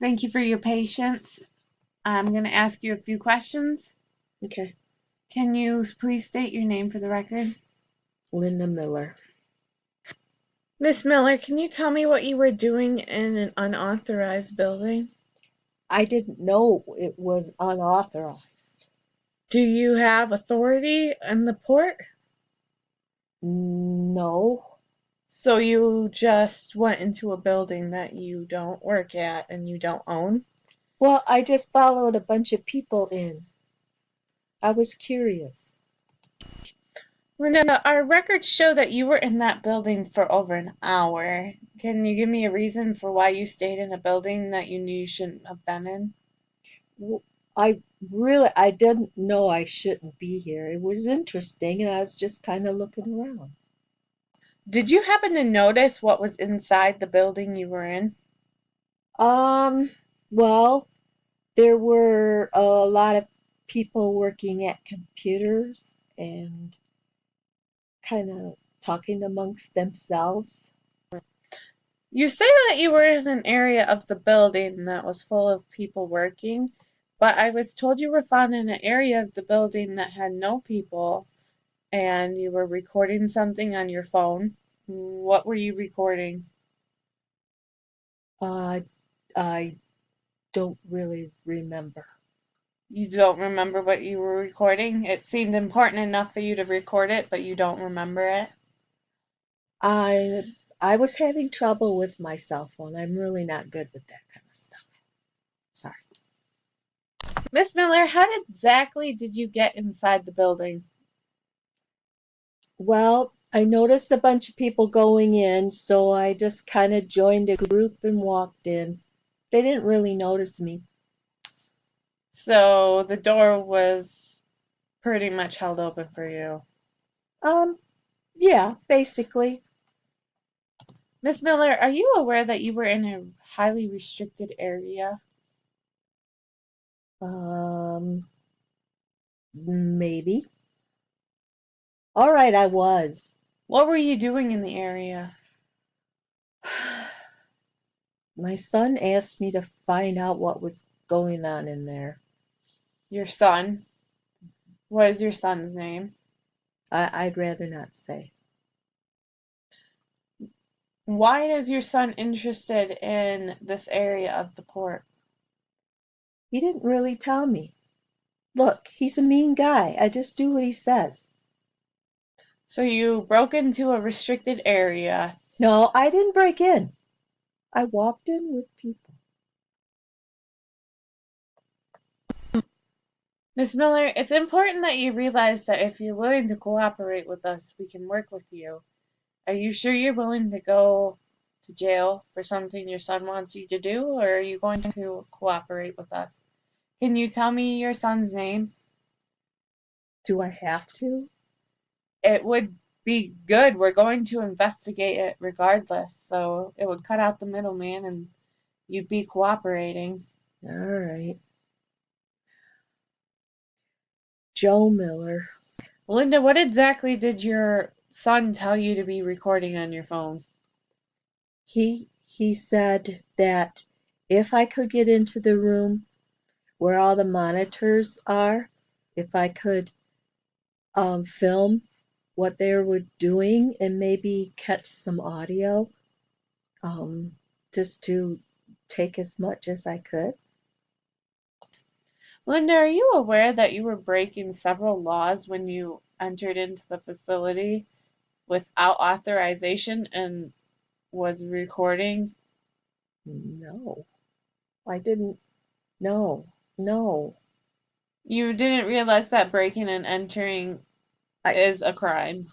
Thank you for your patience. I'm going to ask you a few questions. Okay. Can you please state your name for the record? Linda Miller. Miss Miller, can you tell me what you were doing in an unauthorized building? I didn't know it was unauthorized. Do you have authority in the port? No. So you just went into a building that you don't work at and you don't own? Well, I just followed a bunch of people in. I was curious. Linda, our records show that you were in that building for over an hour. Can you give me a reason for why you stayed in a building that you knew you shouldn't have been in? I didn't know I shouldn't be here. It was interesting, and I was just kind of looking around. Did you happen to notice what was inside the building you were in? Well, there were a lot of people working at computers and kind of talking amongst themselves. You say that you were in an area of the building that was full of people working, but I was told you were found in an area of the building that had no people and you were recording something on your phone. What were you recording? Uh, I don't really remember. You don't remember what you were recording? It seemed important enough for you to record it, but you don't remember it? I was having trouble with my cell phone. I'm really not good with that kind of stuff. Sorry. Miss Miller, how exactly did you get inside the building? Well, I noticed a bunch of people going in, so I just kind of joined a group and walked in. They didn't really notice me. So the door was pretty much held open for you. Um, yeah, basically. Miss Miller, are you aware that you were in a highly restricted area? Um, maybe. All right, I was. What were you doing in the area? My son asked me to find out what was going on in there. Your son? What is your son's name? I'd rather not say. Why is your son interested in this area of the port? He didn't really tell me. Look, he's a mean guy. I just do what he says. So you broke into a restricted area. No, I didn't break in. I walked in with people. Miss Miller, it's important that you realize that if you're willing to cooperate with us, we can work with you. Are you sure you're willing to go to jail for something your son wants you to do, or are you going to cooperate with us? Can you tell me your son's name? Do I have to? It would be good. We're going to investigate it regardless, so it would cut out the middleman and you'd be cooperating. All right. Joe Miller. Linda, what exactly did your son tell you to be recording on your phone? He said that if I could get into the room where all the monitors are, if I could film what they were doing and maybe catch some audio, um, just to take as much as I could. Linda, are you aware that you were breaking several laws when you entered into the facility without authorization and was recording? No, I didn't. No, no. You didn't realize that breaking and entering I is a crime.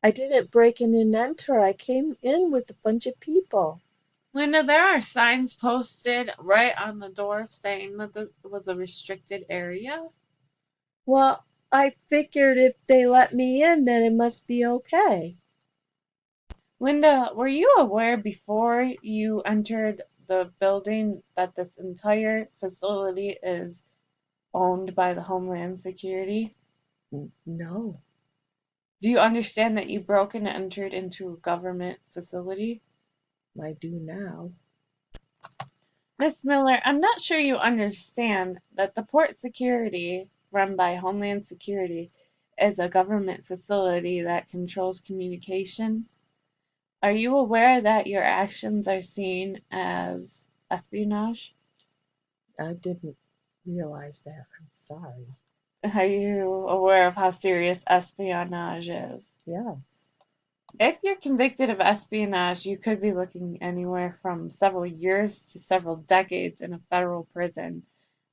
I didn't break in and enter. I came in with a bunch of people. Linda, there are signs posted right on the door saying that it was a restricted area. Well, I figured if they let me in, then it must be okay. Linda, were you aware before you entered the building that this entire facility is owned by the Homeland Security? No, Do you understand that you broke and entered into a government facility? I do now. Miss Miller, I'm not sure you understand that the port security run by Homeland Security is a government facility that controls communication. Are you aware that your actions are seen as espionage? I didn't realize that. I'm sorry. Are you aware of how serious espionage is? Yes. If you're convicted of espionage, you could be looking anywhere from several years to several decades in a federal prison.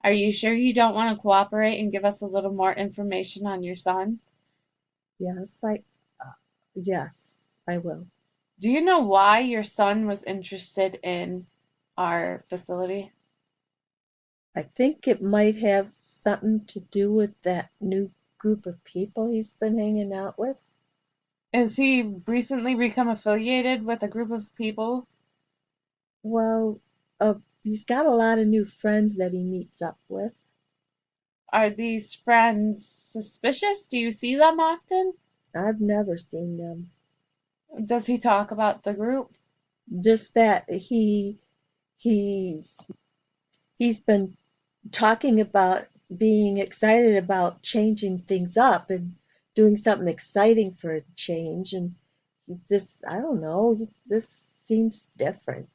Are you sure you don't want to cooperate and give us a little more information on your son? Yes, uh, yes, I will. Do you know why your son was interested in our facility? I think it might have something to do with that new group of people he's been hanging out with. Is he recently become affiliated with a group of people? Well, he's got a lot of new friends that he meets up with. Are these friends suspicious? Do you see them often? I've never seen them. Does he talk about the group? Just that he's he's been talking about being excited about changing things up and doing something exciting for a change, and he just, I don't know, this seems different.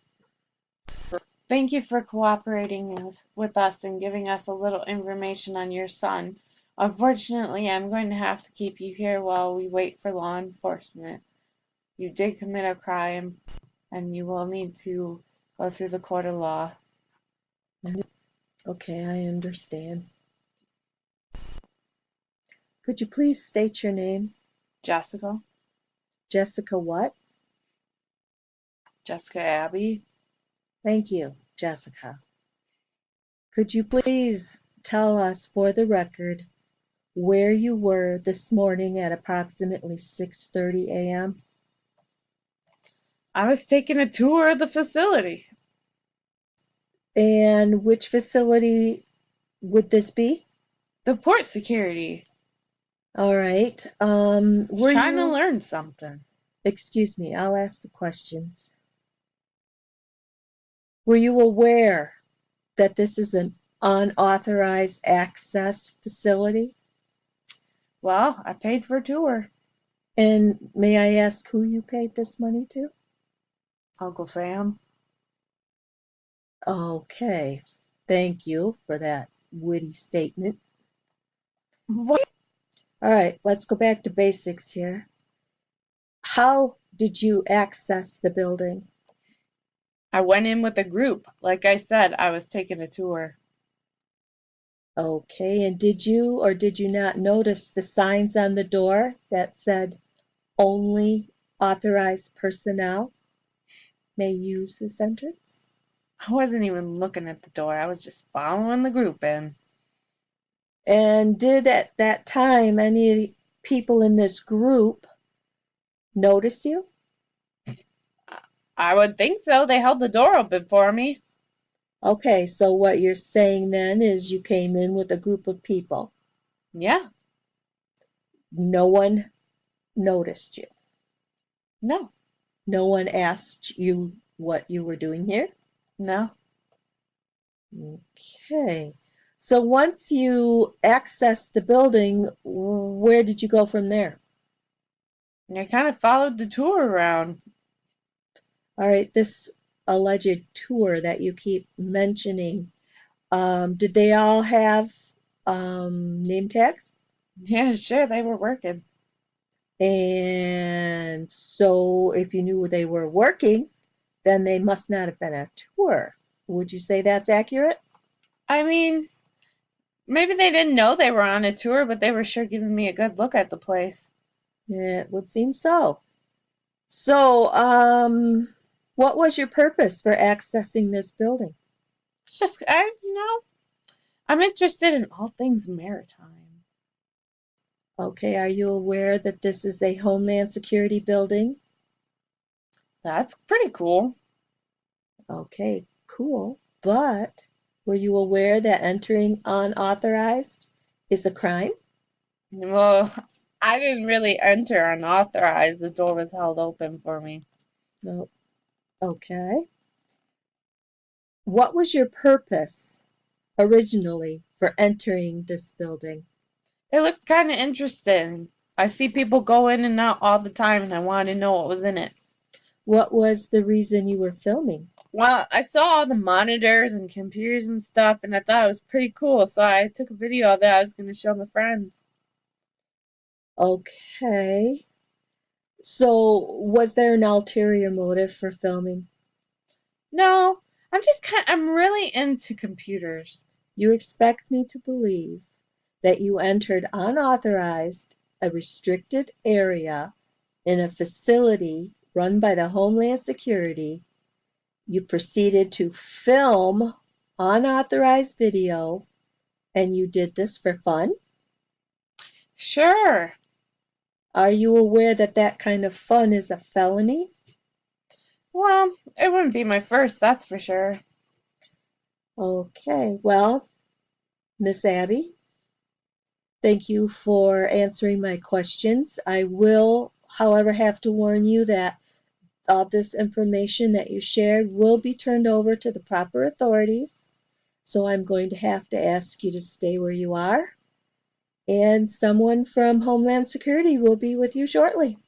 Thank you for cooperating with us and giving us a little information on your son. Unfortunately, I'm going to have to keep you here while we wait for law enforcement. You did commit a crime, and you will need to go through the court of law. Okay, I understand. Could you please state your name? Jessica? Jessica what? Jessica Abby? Thank you, Jessica. Could you please tell us for the record where you were this morning at approximately 6:30 a.m.? I was taking a tour of the facility. And which facility would this be? The port security. All right. I was Were trying to you, learn something. excuse me, I'll ask the questions. Were you aware that this is an unauthorized access facility? Well, I paid for a tour. And may I ask who you paid this money to? Uncle Sam. Okay. Thank you for that witty statement. What? All right, let's go back to basics here. How did you access the building? I went in with a group. Like I said, I was taking a tour. Okay, and did you or did you not notice the signs on the door that said only authorized personnel may use this entrance? I wasn't even looking at the door. I was just following the group in. And did at that time any people in this group notice you? I would think so. They held the door open for me. Okay, so what you're saying then is you came in with a group of people. Yeah. No one noticed you. No. No one asked you what you were doing here. No. Okay. So once you accessed the building, where did you go from there? And I kind of followed the tour around. All right, this alleged tour that you keep mentioning, did they all have name tags? Yeah, sure, they were working. And so if you knew they were working, then they must not have been a tour. Would you say that's accurate? I mean, maybe they didn't know they were on a tour, but they were sure giving me a good look at the place. It would seem so. So, what was your purpose for accessing this building? It's just, I'm interested in all things maritime. Okay, are you aware that this is a Homeland Security building? That's pretty cool. Okay, cool. But were you aware that entering unauthorized is a crime? Well, I didn't really enter unauthorized. The door was held open for me. No. Okay. What was your purpose originally for entering this building? It looked kind of interesting. I see people go in and out all the time, and I wanted to know what was in it. What was the reason you were filming? Well, I saw all the monitors and computers and stuff, and I thought it was pretty cool, so I took a video of it. I was going to show my friends. Okay. So, was there an ulterior motive for filming? No, I'm really into computers. You expect me to believe that you entered unauthorized a restricted area in a facility run by the Homeland Security. You proceeded to film unauthorized video, and you did this for fun? Sure. Are you aware that that kind of fun is a felony? Well, it wouldn't be my first, that's for sure. Okay, well, Miss Abby, thank you for answering my questions. I will, however, have to warn you that all this information that you shared will be turned over to the proper authorities. So I'm going to have to ask you to stay where you are, and someone from Homeland Security will be with you shortly.